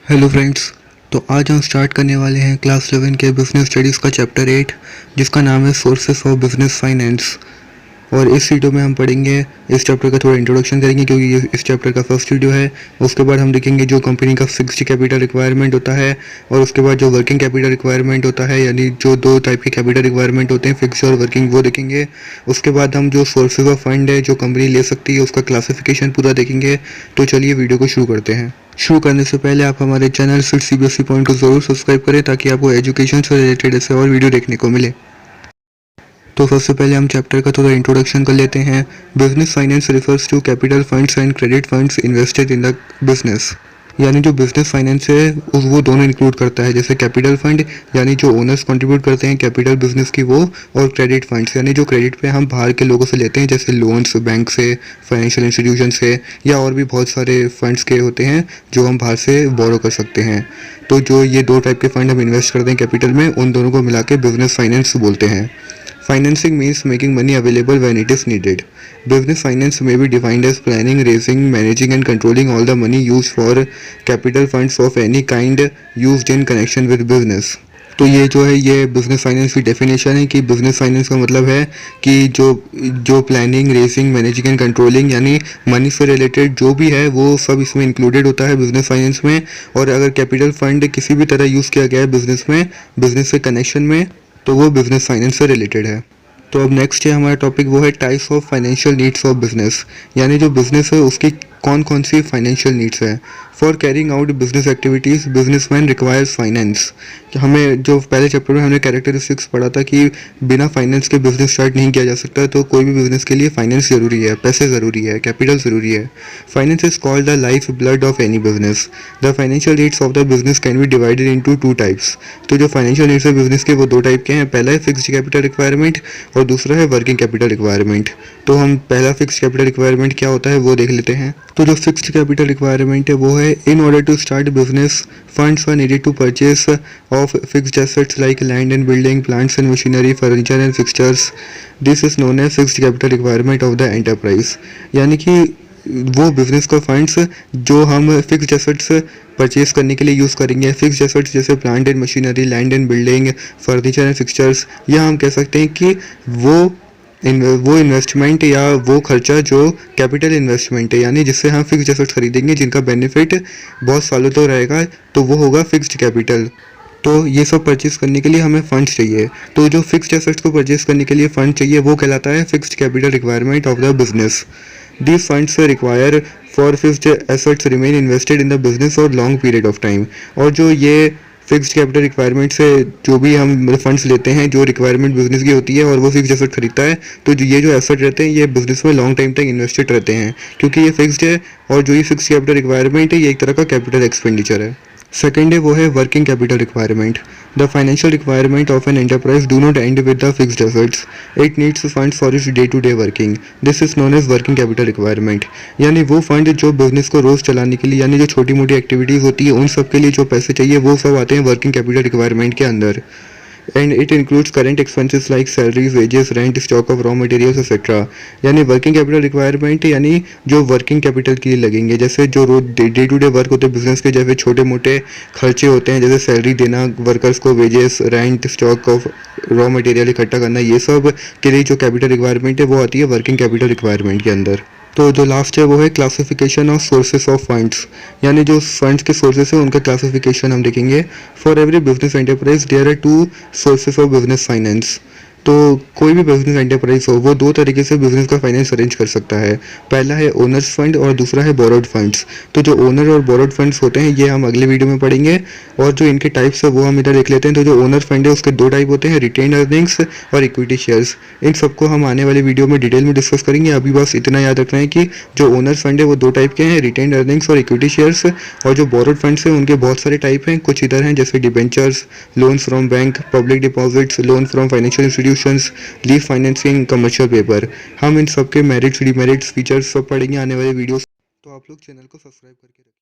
Hello friends. तो आज हम स्टार्ट करने वाले हैं क्लास 11 के बिजनेस स्टडीज़ का चैप्टर 8 जिसका नाम है सोर्सेस ऑफ बिजनेस फाइनेंस। और इस वीडियो में हम पढ़ेंगे, इस चैप्टर का थोड़ा इंट्रोडक्शन करेंगे क्योंकि ये इस चैप्टर का फर्स्ट वीडियो है। उसके बाद हम देखेंगे जो कंपनी का फिक्स्ड कैपिटल रिक्वायरमेंट होता है और उसके बाद जो वर्किंग कैपिटल रिक्वायरमेंट होता है, यानी जो दो टाइप के कैपिटल रिक्वायरमेंट होते हैं, फिक्स्ड और वर्किंग, वो देखेंगे। उसके बाद हम जो सोर्सेज ऑफ फंड है जो कंपनी ले सकती है उसका क्लासिफिकेशन पूरा देखेंगे। तो चलिए वीडियो को शुरू करते हैं। शुरू करने से पहले आप हमारे चैनल सिट CBSE पॉइंट को ज़रूर सब्सक्राइब करें ताकि आपको एजुकेशन से रिलेटेड ऐसे और वीडियो देखने को मिले। तो सबसे पहले हम चैप्टर का थोड़ा इंट्रोडक्शन कर लेते हैं। Business finance refers to capital funds and credit funds invested in the business. यानी जो बिजनेस फाइनेंस है वो दोनों इंक्लूड करता है, जैसे कैपिटल फंड यानी जो ओनर्स कंट्रीब्यूट करते हैं कैपिटल बिजनेस की वो, और क्रेडिट फंड्स यानी जो क्रेडिट पे हम बाहर के लोगों से लेते हैं, जैसे लोन्स बैंक से, फाइनेंशियल इंस्टीट्यूशन से, या और भी बहुत सारे फंड्स के होते हैं जो हम बाहर से बोरो कर सकते हैं। तो जो ये दो टाइप के फंड हम इन्वेस्ट करते हैं कैपिटल में, उन दोनों को मिला के बिजनेस फाइनेंस बोलते हैं। Financing means making money available when it is needed. Business finance may be defined as planning, raising, managing and controlling all the money used for capital funds of any kind used in connection with business. तो ये जो है ये business finance की definition है कि business finance का मतलब है कि जो planning, racing, managing and controlling यानी मनी से रिलेटेड जो भी है वो सब इसमें इंक्लूडेड होता है बिजनेस फाइनेंस में। और अगर कैपिटल फंड किसी भी तरह यूज़ किया गया है बिजनेस में, बिजनेस से कनेक्शन में, तो वो बिजनेस फाइनेंस से रिलेटेड है। तो अब नेक्स्ट है हमारा टॉपिक, वो है types of financial needs of business. यानी जो बिजनेस है उसकी कौन कौन सी फाइनेंशियल नीड्स है। For carrying out business activities businessman requires finance. हमें जो पहले चैप्टर में हमने कैरेक्टरिस्टिक्स पढ़ा था कि बिना फाइनेंस के बिजनेस स्टार्ट नहीं किया जा सकता, तो कोई भी बिजनेस के लिए फाइनेंस ज़रूरी है, पैसे ज़रूरी है, कैपिटल ज़रूरी है। Finance is called the life blood of any business. The financial needs of the business can be divided into two types. तो जो फाइनेंशियल नीड्स है बिजनेस के वो दो टाइप के हैं। पहला है फिक्स्ड कैपिटल रिक्वायरमेंट और दूसरा है वर्किंग कैपिटल रिक्वायरमेंट। तो हम पहला फिक्स्ड कैपिटल रिक्वायरमेंट क्या होता है वो देख लेते हैं। तो जो फिक्स्ड कैपिटल रिक्वायरमेंट है वो है, in order to start business funds are needed to purchase of fixed assets like land and building, plants and machinery, furniture and fixtures. This is known as fixed capital requirement of the enterprise. यानी कि वो business का funds जो हम fixed assets purchase करने के लिए use करेंगे, फिक्स्ड एसेट्स जैसे plant and machinery, land and building, furniture and fixtures, या हम कह सकते हैं कि वो इन्वेस्टमेंट या वो खर्चा जो कैपिटल इन्वेस्टमेंट है, यानी जिससे हम फिक्स्ड एसेट्स खरीदेंगे जिनका बेनिफिट बहुत सालों तक रहेगा, तो वो होगा फिक्स्ड कैपिटल। तो ये सब परचेज करने के लिए हमें फंड्स चाहिए। तो जो फिक्स्ड एसेट्स को परचेज करने के लिए फंड चाहिए वो कहलाता है fixed capital requirement of the business. These funds require for fixed assets remain invested in the business for long period of time। और जो ये फिक्स्ड कैपिटल रिक्वायरमेंट से जो भी हम फंड्स लेते हैं, जो रिक्वायरमेंट बिजनेस की होती है और वो फिक्स्ड एसेट खरीदता है, तो ये जो एसेट रहते हैं ये बिजनेस में लॉन्ग टाइम तक इन्वेस्टेड रहते हैं क्योंकि ये फिक्स्ड है। और जो ये फिक्स्ड कैपिटल रिक्वायरमेंट है ये एक तरह का कैपिटल एक्सपेंडिचर है। सेकेंड है वो है working capital requirement. The financial requirement of an enterprise do not end with the fixed assets, it needs funds for its day to day working. This is known as working capital requirement. यानी वो fund जो business को रोज चलाने के लिए, यानी जो छोटी मोटी एक्टिविटीज़ होती है उन सब के लिए जो पैसे चाहिए वो सब आते हैं वर्किंग कैपिटल रिक्वायरमेंट के अंदर। And it includes current expenses like salaries, wages, rent, stock of raw materials etcetera. यानी वर्किंग कैपिटल रिक्वायरमेंट यानी जो वर्किंग कैपिटल के लिए लगेंगे, जैसे जो रोज डे टू डे वर्क होते हैं बिजनेस के, जैसे छोटे मोटे खर्चे होते हैं जैसे सैलरी देना वर्कर्स को, wages, rent, stock of raw material इकट्ठा करना, ये सब के लिए जो कैपिटल रिक्वायरमेंट है वो आती है वर्किंग कैपिटल रिक्वायरमेंट के अंदर। तो जो लास्ट है वो है classification of sources of funds. यानी जो फंड्स के सोर्सेस है उनका क्लासिफिकेशन हम देखेंगे। For every business enterprise there are two sources of business finance. तो कोई भी बिजनेस एंटरप्राइज हो वो दो तरीके से बिजनेस का फाइनेंस अरेंज कर सकता है। पहला है ओनर्स फंड और दूसरा है बोरोड फंड्स। तो जो ओनर और बोरोड फंड्स होते हैं ये हम अगले वीडियो में पढ़ेंगे, और जो इनके टाइप्स है वो हम इधर देख लेते हैं। तो जो ओनर फंड है उसके दो टाइप होते हैं, रिटेन अर्निंग्स और इक्विटी शेयर्स। इन सबको हम आने वाले वीडियो में डिटेल में डिस्कस करेंगे। अभी बस इतना याद रखना है कि जो ओनर फंड है वो दो टाइप के हैं, रिटेन अर्निंग्स और इक्विटी शेयर्स। और जो बोरोड फंड्स हैं उनके बहुत सारे टाइप हैं, कुछ इधर हैं जैसे debentures, loans from bank, public deposits, loan from financial institutions, lease financing, commercial paper. हम इन सब के मेरिट्स, डिमेरिट्स, फीचर्स सब पढ़ेंगे आने वाले वीडियोस। तो आप लोग चैनल को सब्सक्राइब करके रखें।